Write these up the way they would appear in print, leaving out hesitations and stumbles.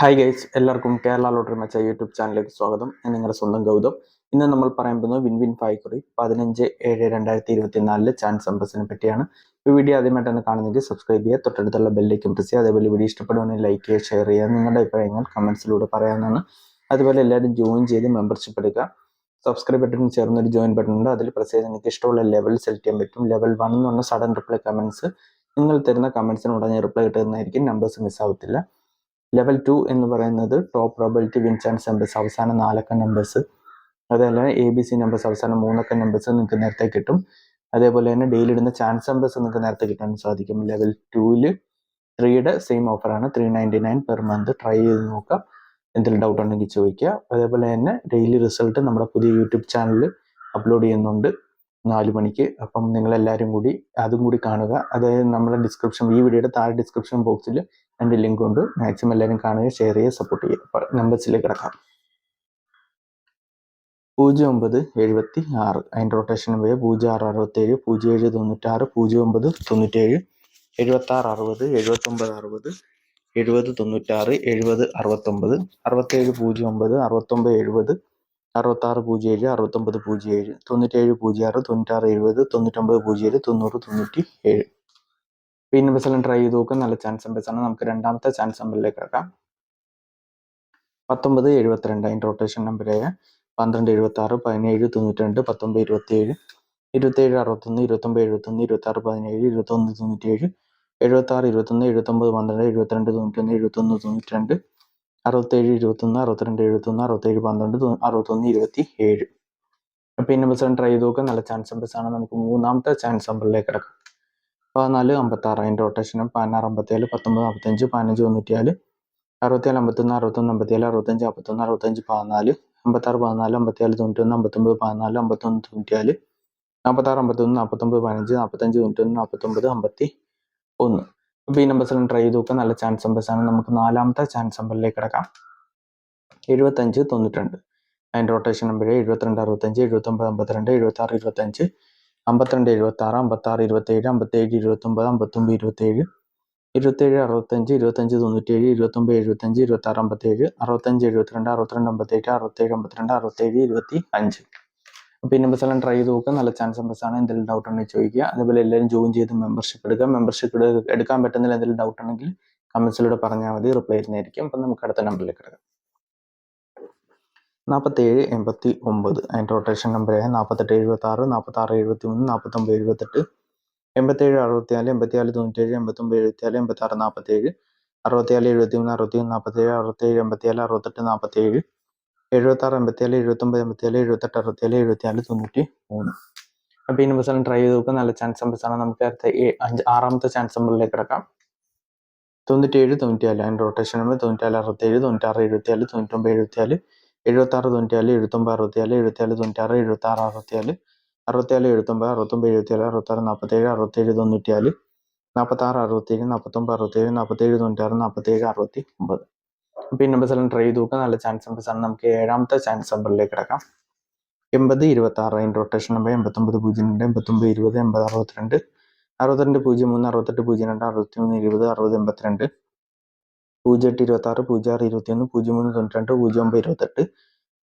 Hi guys, എല്ലാവർക്കും Kerala lottery മച്ച YouTube ചാനലിലേക്ക് സ്വാഗതം. ഞാൻ നിങ്ങളുടെ സ്വന്തം ഗൗതം. ഇന്ന് നമ്മൾ പറയാൻ പോകുന്നത് വിൻ ഫായ്ക്കുറി 15/7/2024 ചാൻസ് നമ്പേഴ്സിനെ പറ്റിയാണ്. ഈ വീഡിയോ ആദ്യമായിട്ടാണ് കാണുന്നെങ്കിൽ സബ്സ്ക്രൈബ് ചെയ്യുക, തൊട്ടടുത്തുള്ള ബെല്ലേക്കും പ്രസ് ചെയ്യുക. അതേപോലെ വീഡിയോ ഇഷ്ടപ്പെടുകയാണെങ്കിൽ ലൈക്ക് ചെയ്യുക, ഷെയർ ചെയ്യുക. നിങ്ങളുടെ അഭിപ്രായങ്ങൾ കമൻസിലൂടെ പറയാവുന്നതാണ്. അതുപോലെ എല്ലാവരും ജോയിൻ ചെയ്ത് മെമ്പർഷിപ്പ് എടുക്കുക. സബ്സ്ക്രൈബ് ബട്ടൺ ചേർന്നൊരു ജോയിൻ ബട്ടൺ ഉണ്ട്, അതിൽ പ്രസ് ചെയ്ത് നിങ്ങൾക്ക് ഇഷ്ടമുള്ള ലെവൽ സെലക്ട് ചെയ്യാൻ പറ്റും. ലെവൽ 1 എന്ന് പറഞ്ഞാൽ സഡൻ റിപ്ലൈ കമൻസ്. നിങ്ങൾ തരുന്ന കമൻസിന് ഉടനെ റിപ്ലൈ കിട്ടുന്നതായിരിക്കും, നമ്പേഴ്സ് മിസ്സാവത്തില്ല. ലെവൽ 2 എന്ന് പറയുന്നത് top probability win chance numbers, അവസാന 4 അക്ക നമ്പേഴ്സ്. അതേപോലെ ABC നമ്പേഴ്സ്, അവസാന 3 അക്ക നമ്പേഴ്സ് നിങ്ങൾക്ക് നേരത്തെ കിട്ടും. അതേപോലെ തന്നെ ഡെയിലി ഇടുന്ന ചാൻസ് നമ്പേഴ്സ് നിങ്ങൾക്ക് നേരത്തെ കിട്ടാൻ സാധിക്കും. ലെവൽ 2-ൽ 3യുടെ സെയിം ഓഫറാണ്, 399 പെർ മന്ത്. ട്രൈ ചെയ്ത് നോക്കാം, എന്തെങ്കിലും ഡൗട്ട് ഉണ്ടെങ്കിൽ ചോദിക്കുക. അതേപോലെ തന്നെ ഡെയിലി റിസൾട്ട് നമ്മുടെ പുതിയ യൂട്യൂബ് ചാനലിൽ അപ്ലോഡ് ചെയ്യുന്നുണ്ട് 4 മണിക്ക്. അപ്പം നിങ്ങളെല്ലാവരും കൂടി അതും കൂടി കാണുക. അതായത് നമ്മുടെ ഈ വീഡിയോയുടെ താഴെ ഡിസ്ക്രിപ്ഷൻ ബോക്സിൽ എൻ്റെ ലിങ്ക് ഉണ്ട്. മാക്സിമം എല്ലാവരും കാണുക, ഷെയർ ചെയ്യുക, സപ്പോർട്ട് ചെയ്യുക. അപ്പോൾ നമ്പേഴ്സിലേക്ക് കിടക്കാം. 0976 അതിൻ്റെ റൊട്ടേഷൻ നമ്പർ 0667 0796 0997 7660 7960 7096 7069 6709 6970 6607 6907 9706 9670 9907 9097. ഈ നമ്പേഴ്സ് എല്ലാം ട്രൈ ചെയ്ത് നോക്കുക, നല്ല ചാൻസ് നമ്പേഴ്സ് ആണ്. നമുക്ക് രണ്ടാമത്തെ ചാൻസ് നമ്പറിലേക്ക് കിടക്കാം. 1972 അതിൻ്റെ റൊട്ടേഷൻ നമ്പറായ 1276 1792 1927 2761 2971 2617 2197 76 21 79 12 72 91 71 92 67 21 62 71 67 12 61 27. അപ്പോൾ ഈ നമ്പേഴ്സ് ട്രൈ ചെയ്ത് നോക്കുക, നല്ല ചാൻസ് നമ്പേഴ്സ് ആണ്. നമുക്ക് മൂന്നാമത്തെ ചാൻസ് നമ്പറിലേക്ക് കിടക്കാം. 1456 അതിൻ്റെ റൊട്ടേഷൻ 1657 1945 1594 67 51 61 57 65 51 65 14 56 14 54 91 59 14 51 94 46 51 49 15 45 91 49 51. അപ്പോൾ ഈ നമ്പേഴ്സ് എല്ലാം ട്രൈ ചെയ്ത് നോക്കുക, നല്ല ചാൻസ് നമ്പേഴ്സ് ആണ്. നമുക്ക് നാലാമത്തെ ചാൻസ് നമ്പറിലേക്ക് കിടക്കാം. 7592 അതിൻ്റെ റൊട്ടേഷൻ നമ്പർ 72 65 79 52 76 25 52 76 56 27 57 29 59 27 27 65 25 97 29 75 26 57 65 72 62 58 67 52 67 25. അപ്പോൾ ഈ നമ്പേഴ്സ് എല്ലാം ട്രൈ ചെയ്ത് നോക്കുക, നല്ല ചാൻസ് നമ്പേഴ്സ് ആണ്. എന്തെങ്കിലും ഡൗട്ട് ഉണ്ടെങ്കിൽ ചോദിക്കുക. അതുപോലെ എല്ലാവരും ജോയിൻ ചെയ്ത് മെമ്പർഷിപ്പ് എടുക്കുക. മെമ്പർഷിപ്പ് എടുക്കാൻ പറ്റുന്നില്ല, എന്തെങ്കിലും ഡൗട്ട് ഉണ്ടെങ്കിൽ കമൻസിലൂടെ പറഞ്ഞാൽ മതി, റിപ്ലൈ ചെയ്യുന്നതായിരിക്കും. അപ്പം നമുക്ക് അടുത്ത നമ്പറിലേക്ക് എടുക്കാം. 4789 അതിൻ്റെ റൊട്ടേഷൻ നമ്പറായ 48 76 46 73 49 78 87 64 84 97 89 74 86 47 64 73 61 47 67 87 68 47 76 87 79 87 78 67 74 93. അപ്പോൾ ഈ നമ്പേഴ്സ് എല്ലാം ട്രൈ ചെയ്ത് നോക്കുക, നല്ല ചാൻസ് നമ്പേഴ്സ് ആണ്. നമുക്ക് അടുത്ത ആറാമത്തെ ചാൻസ് നമ്പറിലേക്ക് കിടക്കാം. 97 94 അതിൻ്റെ റൊട്ടേഷൻ നമ്പർ 94 67 96 74 99 74 76 94 79 64 74 96 76 64 64 79 69 77 66 47 67 94 46 67 49 67 47 96 47 69. അപ്പോൾ ഈ നമ്പേഴ്സ് എല്ലാം ട്രൈ ചെയ്ത് നോക്കുക, നല്ല ചാൻസ് നമ്പേഴ്സ് ആണ്. നമുക്ക് ഏഴാമത്തെ ചാൻസ് നമ്പറിലേക്ക് കിടക്കാം. 80 26 അതിൻ്റെ റൊട്ടേഷൻ നമ്പർ 89 02 89 20 80 62 62 03 68 02 63 20 60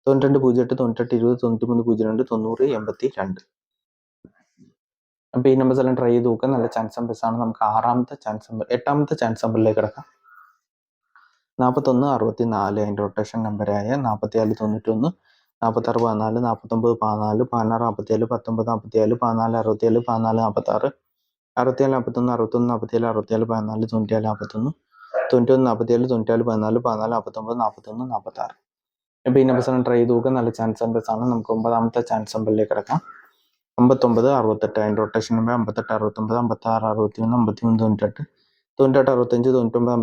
82 08 26 06 21 03 92 09 28 92 08 98 20 93 02 90 82. അപ്പോൾ ഈ നമ്പേഴ്സ് എല്ലാം ട്രൈ ചെയ്ത് നോക്കുക, നല്ല ചാൻസ് നമ്പേഴ്സ് ആണ്. നമുക്ക് എട്ടാമത്തെ ചാൻസ് നമ്പറിലേക്ക് കിടക്കാം. 41 64 അതിൻ്റെ റൊട്ടേഷൻ നമ്പറായ 44 91 46 14 49 14 16 47 19 47 14 67 14 46 67 41 61 47 67 14 97 41 91 47 94 14 14 49 41 46. അപ്പോൾ ഈ നമ്പേഴ്സ് എല്ലാം ട്രൈ ചെയ്ത് നോക്കുക, നല്ല ചാൻസ് നമ്പേഴ്സ് ആണ്. നമുക്ക് ഒമ്പതാമത്തെ ചാൻസ് നമ്പറിലേക്ക് കിടക്കാം. 59 68 അതിൻ്റെ റൊട്ടേഷൻ നമ്പർ 58 69 56 61 53 98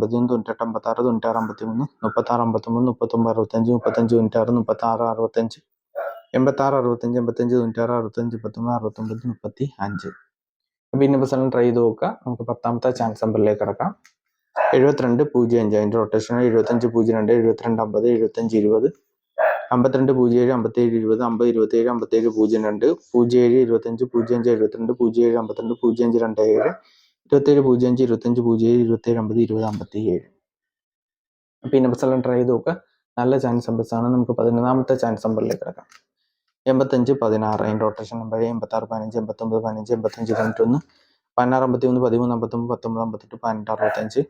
98 65 99 51 98 56 96 53 36 53 39 65 35 96 36 65 86 65 85 96 65 19 69 35. അപ്പോൾ ഈ നമ്പേഴ്സ് എല്ലാം ട്രൈ ചെയ്ത് നോക്കുക. നമുക്ക് പത്താമത്തെ ചാൻസ് നമ്പറിലേക്ക് കിടക്കാം. 72 05 അതിൻ്റെ റൊട്ടേഷൻ 75 02 72 50 75 20 52 07 57 20 50 27 57 02 07 25 05 72 07 52 05 27 27 05 25 07 27 50 20 57. അപ്പോൾ ഈ നമ്പേഴ്സ് എല്ലാം ട്രൈ ചെയ്ത് നോക്കുക. നല്ല ചാൻസ് നമ്പേഴ്സാണ്. നമുക്ക് 11ാമത്തെ ചാൻസ് നമ്പറിലേക്ക് കിടക്കാം. 85 16 അതിൻ്റെ റൊട്ടേഷൻ നമ്പർ 86 15 89 15 85 91 16 51 13 59 19 58 18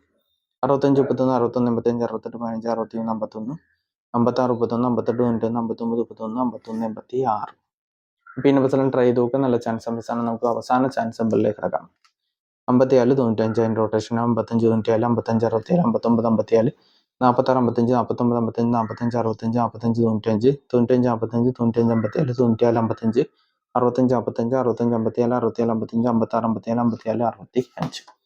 65 65 31 61 85 68 15 61 51 56 31 58 91 59 31 51 86. അപ്പോൾ ഈ നമ്പേഴ്സ് എല്ലാം ട്രൈ ചെയ്ത് നോക്കുക. നല്ല ചാൻസ് നമ്പേഴ്സാണ്. നമുക്ക് അവസാന ചാൻസ് നമ്പറിലേക്ക് കിടക്കാം. 54 95 അതിൻ്റെ റൊട്ടേഷൻ 55 94 55 67 59 54 46 55 49 55 45 65 45 95 95 45 95 57 94 55 65 45 65 57 67 55 56 57 57 65.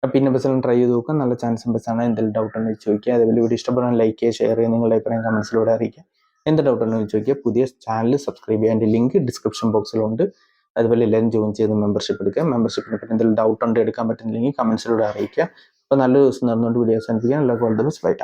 അപ്പോൾ ഈ നമ്പേഴ്സ് എല്ലാം ട്രൈ ചെയ്ത് നോക്കുക. നല്ല ചാൻസ് നമ്പേഴ്സാണ്. എന്തെങ്കിലും ഡൗട്ട് ഉണ്ടെങ്കിൽ ചോദിക്കുക. അതേപോലെ വീഡിയോ ഇഷ്ടപ്പെടാൻ ലൈക്ക് ചെയ്യുക, ഷെയർ ചെയ്യുക, നിങ്ങളുടെ അഭിപ്രായം കമൻസിലൂടെ അറിയിക്കുക. എന്ത് ഡൗട്ട് ഉണ്ടെങ്കിൽ ചോദിക്കുക. പുതിയ ചാനൽ സബ്സ്ക്രൈബ് ചെയ്യാൻ ലിങ്ക് ഡിസ്ക്രിപ്ഷൻ ബോക്സിലുണ്ട്. അതുപോലെ എല്ലാവരും ജോയിൻ ചെയ്ത് മെമ്പർഷിപ്പ് എടുക്കുക. മെമ്പർഷിപ്പിനെ പറ്റി എന്തെങ്കിലും ഡൗട്ട് ഉണ്ട് എടുക്കാൻ പറ്റുന്നില്ലെങ്കിൽ കമൻസിലൂടെ അറിയിക്കുക. അപ്പോൾ നല്ലൊരു ദിവസം നടന്നുകൊണ്ട് വീഡിയോ അവസാനിപ്പിക്കാൻ എല്ലാവർക്കും ഓൾ ദി ബെസ്റ്റ്. ബൈ.